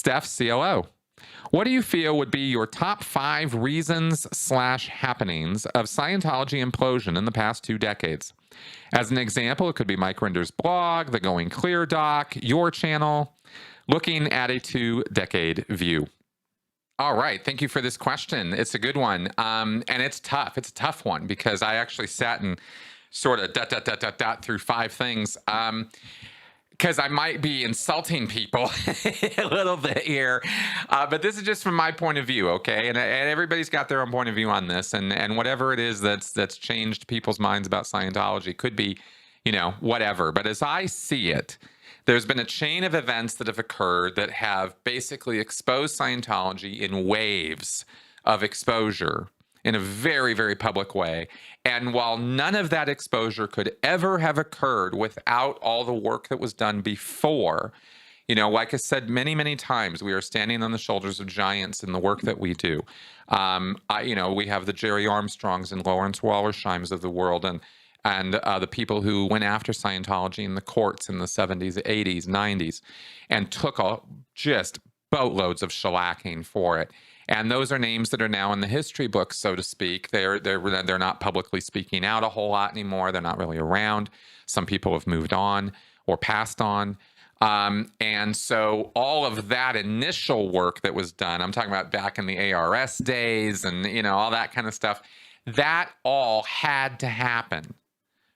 Steph, CLO. What do you feel would be your top 5 reasons/happenings of Scientology implosion in the past 2 decades? As an example, it could be Mike Rinder's blog, the Going Clear doc, your channel, looking at a 2-decade view. All right. Thank you for this question. It's a good one. And it's tough. It's a tough one because I actually sat and sort of through 5 things. Because I might be insulting people a little bit here. But this is just from my point of view, okay? And everybody's got their own point of view on this. And whatever it is that's changed people's minds about Scientology could be, whatever. But as I see it, there's been a chain of events that have occurred that have basically exposed Scientology in waves of exposure in a very, very public way. And while none of that exposure could ever have occurred without all the work that was done before, like I said many, many times, we are standing on the shoulders of giants in the work that we do. We have the Jerry Armstrongs and Lawrence Wallersheims of the world, and the people who went after Scientology in the courts in the 70s, 80s, 90s, and took just boatloads of shellacking for it. And those are names that are now in the history books, so to speak. They're not publicly speaking out a whole lot anymore. They're not really around. Some people have moved on or passed on. And so all of that initial work that was done, I'm talking about back in the ARS days and, all that kind of stuff, that all had to happen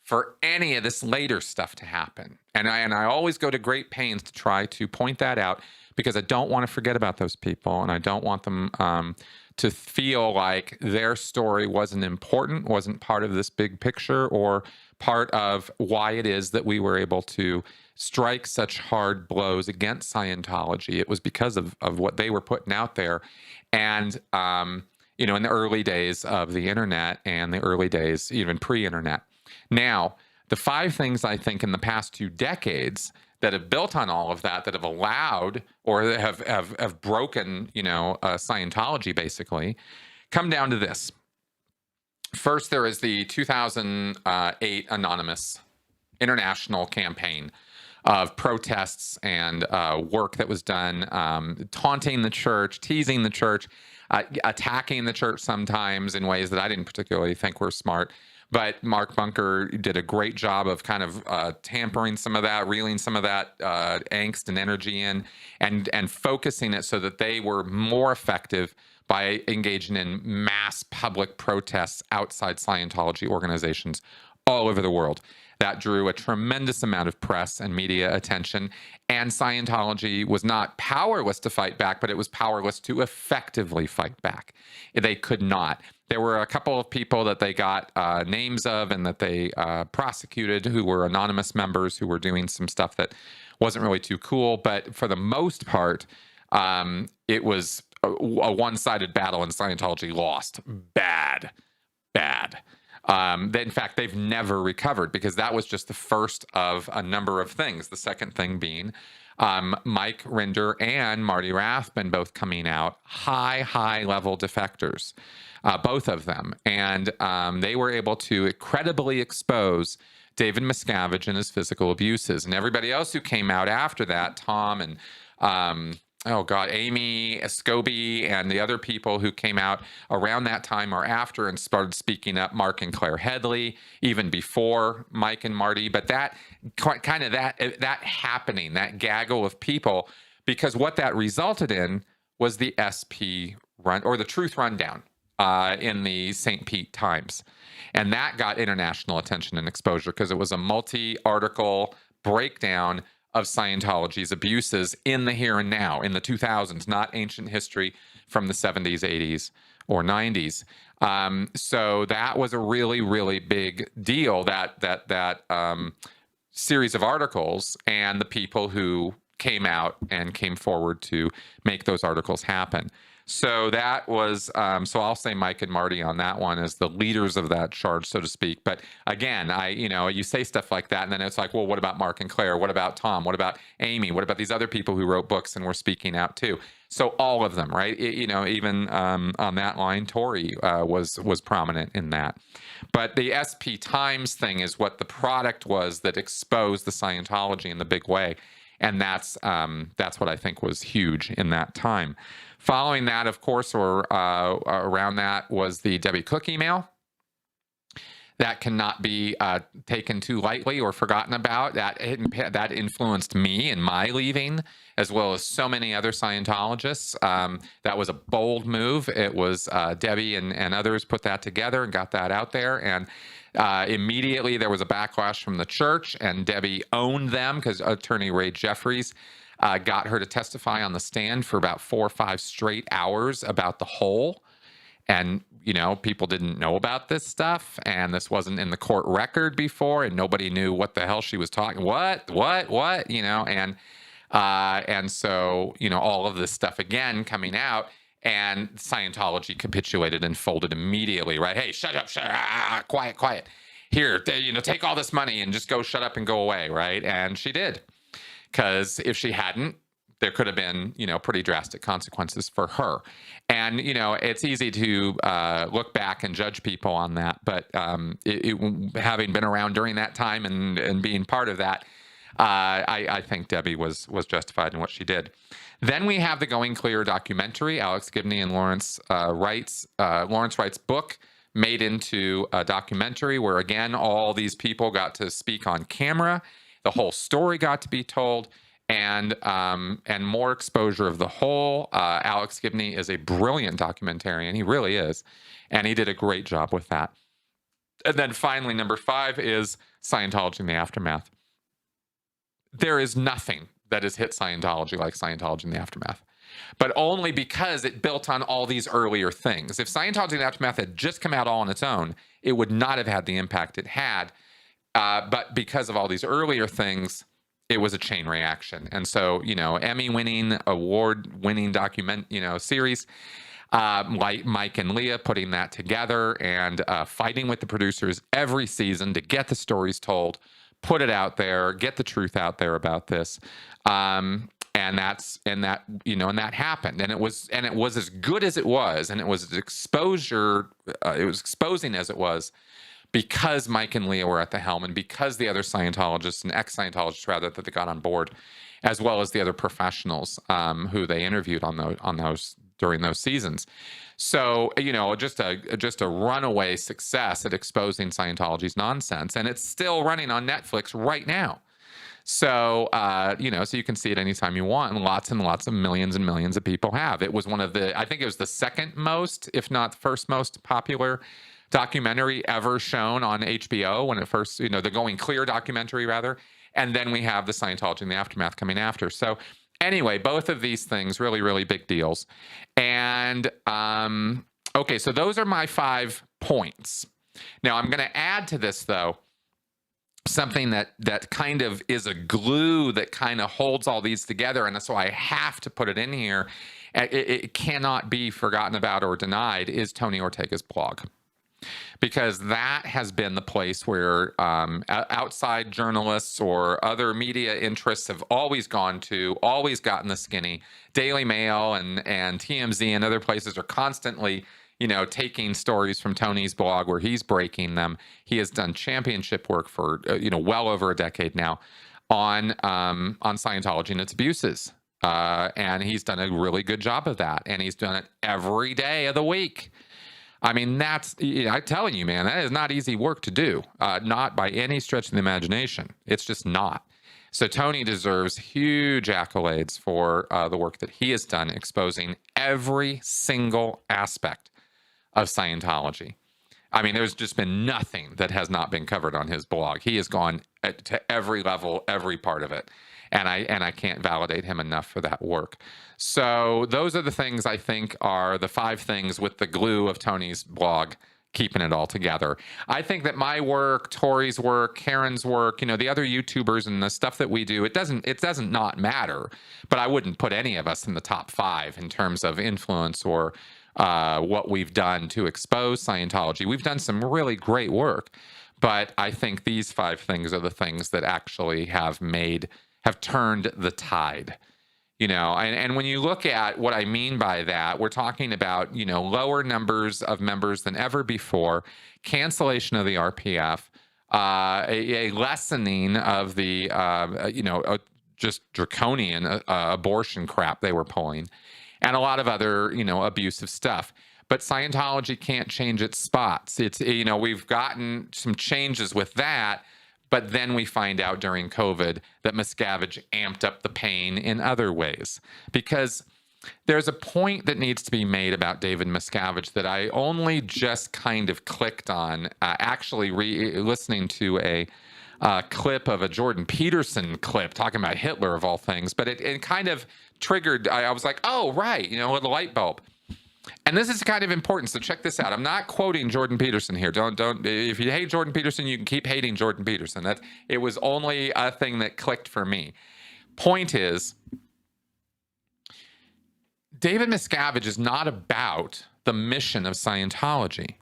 for any of this later stuff to happen. And I always go to great pains to try to point that out, because I don't want to forget about those people, and I don't want them to feel like their story wasn't important, wasn't part of this big picture, or part of why it is that we were able to strike such hard blows against Scientology. It was because of what they were putting out there. And, in the early days of the internet and the early days, even pre-internet. Now, the 5 things I think in the past 2 decades that have built on all of that have allowed or have broken, Scientology basically, come down to this. First, there is the 2008 Anonymous international campaign of protests and work that was done, taunting the church, teasing the church, attacking the church sometimes in ways that I didn't particularly think were smart. But Mark Bunker did a great job of kind of tampering some of that, reeling some of that angst and energy in, and focusing it so that they were more effective by engaging in mass public protests outside Scientology organizations all over the world. That drew a tremendous amount of press and media attention, and Scientology was not powerless to fight back, but it was powerless to effectively fight back. They could not. There were a couple of people that they got names of and that they prosecuted who were anonymous members who were doing some stuff that wasn't really too cool. But for the most part, it was a one-sided battle, and Scientology lost bad. In fact, they've never recovered, because that was just the first of a number of things. The second thing being Mike Rinder and Marty Rathbun both coming out high-level defectors, both of them. And they were able to credibly expose David Miscavige and his physical abuses. And everybody else who came out after that, Tom and Amy Scobie and the other people who came out around that time or after and started speaking up, Mark and Claire Headley, even before Mike and Marty. But that happening, that gaggle of people, because what that resulted in was the SP run, or the Truth Rundown in the St. Pete Times. And that got international attention and exposure because it was a multi-article breakdown of Scientology's abuses in the here and now, in the 2000s, not ancient history from the 70s, 80s, or 90s. So that was a really, really big deal, that series of articles, and the people who came out and came forward to make those articles happen. So that was, so I'll say Mike and Marty on that one as the leaders of that charge, so to speak. But again, you say stuff like that, and then it's like, well, what about Mark and Claire? What about Tom? What about Amy? What about these other people who wrote books and were speaking out too? So all of them, right? Even on that line, Tori was prominent in that. But the SP Times thing is what the product was that exposed the Scientology in the big way. And that's what I think was huge in that time. Following that, of course, or around that, was the Debbie Cook email. That cannot be taken too lightly or forgotten about. That influenced me in my leaving, as well as so many other Scientologists. That was a bold move. It was Debbie and others put that together and got that out there. And immediately there was a backlash from the church, and Debbie owned them because attorney Ray Jeffries got her to testify on the stand for about 4 or 5 straight hours about the whole. And, people didn't know about this stuff, and this wasn't in the court record before, and nobody knew what the hell she was talking. What, and so, all of this stuff again coming out, and Scientology capitulated and folded immediately, right? Hey, shut up, quiet. Here, take all this money and just go shut up and go away, right? And she did, because if she hadn't, there could have been, pretty drastic consequences for her. And, it's easy to look back and judge people on that. But having been around during that time and being part of that, I think Debbie was justified in what she did. Then we have the Going Clear documentary, Alex Gibney and Lawrence Wright's book, made into a documentary where, again, all these people got to speak on camera. The whole story got to be told. And more exposure of the whole. Alex Gibney is a brilliant documentarian. He really is. And he did a great job with that. And then finally, number 5 is Scientology in the Aftermath. There is nothing that has hit Scientology like Scientology in the Aftermath, but only because it built on all these earlier things. If Scientology in the Aftermath had just come out all on its own, it would not have had the impact it had. But because of all these earlier things, it was a chain reaction. And so, Emmy-winning, award-winning series, like Mike and Leah putting that together and fighting with the producers every season to get the stories told, put it out there, get the truth out there about this. And that happened. And it was as good as it was, and it was exposing as it was, because Mike and Leah were at the helm, and because the other Scientologists and ex-Scientologists, rather, that they got on board, as well as the other professionals who they interviewed on those during those seasons. So, just a runaway success at exposing Scientology's nonsense, and it's still running on Netflix right now. So, so you can see it anytime you want, and lots of millions and millions of people have. It was I think it was the second most, if not first most popular documentary ever shown on HBO when it first, the Going Clear documentary, rather. And then we have the Scientology in the Aftermath coming after. So anyway, both of these things, really, really big deals. And, okay, so those are my 5 points. Now, I'm going to add to this, though, something that kind of is a glue that kind of holds all these together. And so I have to put it in here. It cannot be forgotten about or denied, is Tony Ortega's blog. Because that has been the place where outside journalists or other media interests have always gone to, always gotten the skinny. Daily Mail and TMZ and other places are constantly, taking stories from Tony's blog where he's breaking them. He has done championship work for, well over a decade now on Scientology and its abuses. And he's done a really good job of that. And he's done it every day of the week. I mean, I'm telling you, man, that is not easy work to do. Not by any stretch of the imagination. It's just not. So Tony deserves huge accolades for the work that he has done exposing every single aspect of Scientology. I mean, there's just been nothing that has not been covered on his blog. He has gone to every level, every part of it. And I can't validate him enough for that work. So those are the things I think are the 5 things with the glue of Tony's blog keeping it all together. I think that my work, Tori's work, Karen's work, the other YouTubers and the stuff that we do, it doesn't not matter. But I wouldn't put any of us in the top 5 in terms of influence or what we've done to expose Scientology. We've done some really great work. But I think these 5 things are the things that actually have turned the tide, and when you look at what I mean by that, we're talking about, lower numbers of members than ever before, cancellation of the RPF, a lessening of the, just draconian abortion crap they were pulling, and a lot of other, abusive stuff. But Scientology can't change its spots. It's, we've gotten some changes with that, but then we find out during COVID that Miscavige amped up the pain in other ways. Because there's a point that needs to be made about David Miscavige that I only just kind of clicked on, actually listening to a clip of a Jordan Peterson clip talking about Hitler of all things. But it kind of triggered, I was like, oh, right, with a light bulb. And this is kind of important, so check this out. I'm not quoting Jordan Peterson here. Don't. If you hate Jordan Peterson, you can keep hating Jordan Peterson. It was only a thing that clicked for me. Point is, David Miscavige is not about the mission of Scientology.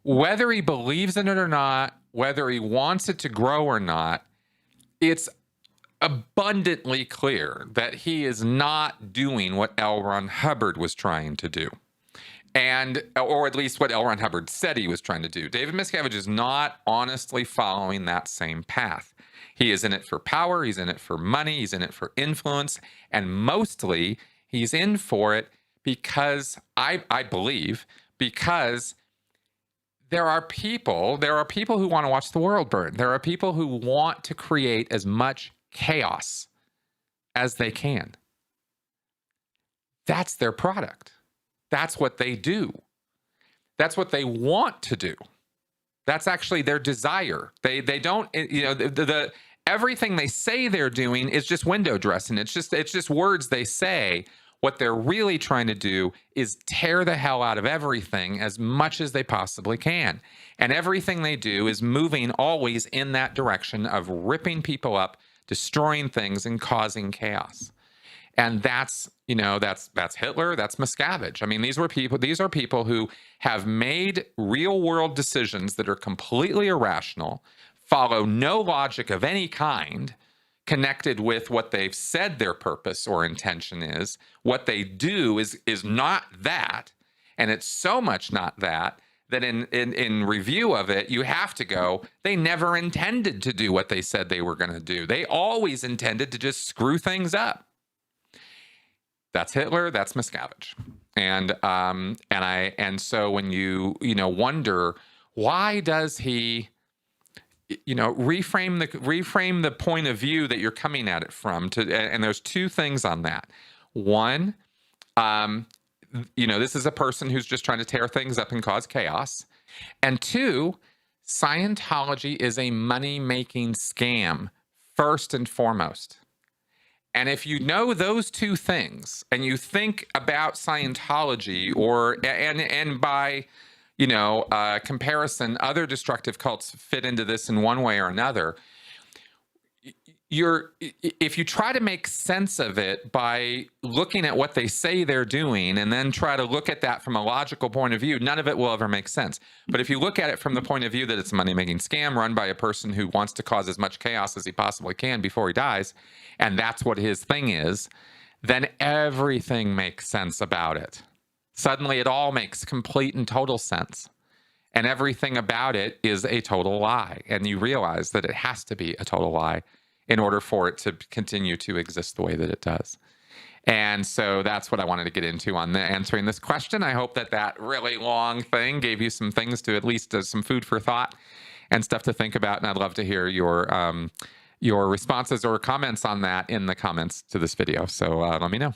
Whether he believes in it or not, whether he wants it to grow or not, it's abundantly clear that he is not doing what L. Ron Hubbard was trying to do, or at least what L. Ron Hubbard said he was trying to do. David Miscavige is not honestly following that same path. He is in it for power, he's in it for money, he's in it for influence, and mostly he's in for it because, I believe, because there are people who want to watch the world burn. There are people who want to create as much chaos as they can. That's their product. That's what they do. That's what they want to do. That's actually their desire. They don't, everything they say they're doing is just window dressing. It's just words they say. What they're really trying to do is tear the hell out of everything as much as they possibly can. And everything they do is moving always in that direction of ripping people up, destroying things, and causing chaos. And that's Hitler, that's Miscavige. I mean, these are people who have made real world decisions that are completely irrational, follow no logic of any kind, connected with what they've said their purpose or intention is. What they do is not that, and it's so much not that in review of it, you have to go, they never intended to do what they said they were going to do. They always intended to just screw things up. That's Hitler, that's Miscavige. And so when you wonder, why does he reframe the point of view that you're coming at it from, and there's two things on that. One, this is a person who's just trying to tear things up and cause chaos. And two, Scientology is a money-making scam, first and foremost. And if you know those two things, and you think about Scientology, and by comparison, other destructive cults fit into this in one way or another. If you try to make sense of it by looking at what they say they're doing and then try to look at that from a logical point of view, none of it will ever make sense. But if you look at it from the point of view that it's a money-making scam run by a person who wants to cause as much chaos as he possibly can before he dies, and that's what his thing is, then everything makes sense about it. Suddenly it all makes complete and total sense. And everything about it is a total lie. And you realize that it has to be a total lie in order for it to continue to exist the way that it does. And so that's what I wanted to get into on answering this question. I hope that really long thing gave you some things to, at least some food for thought and stuff to think about. And I'd love to hear your responses or comments on that in the comments to this video. So let me know.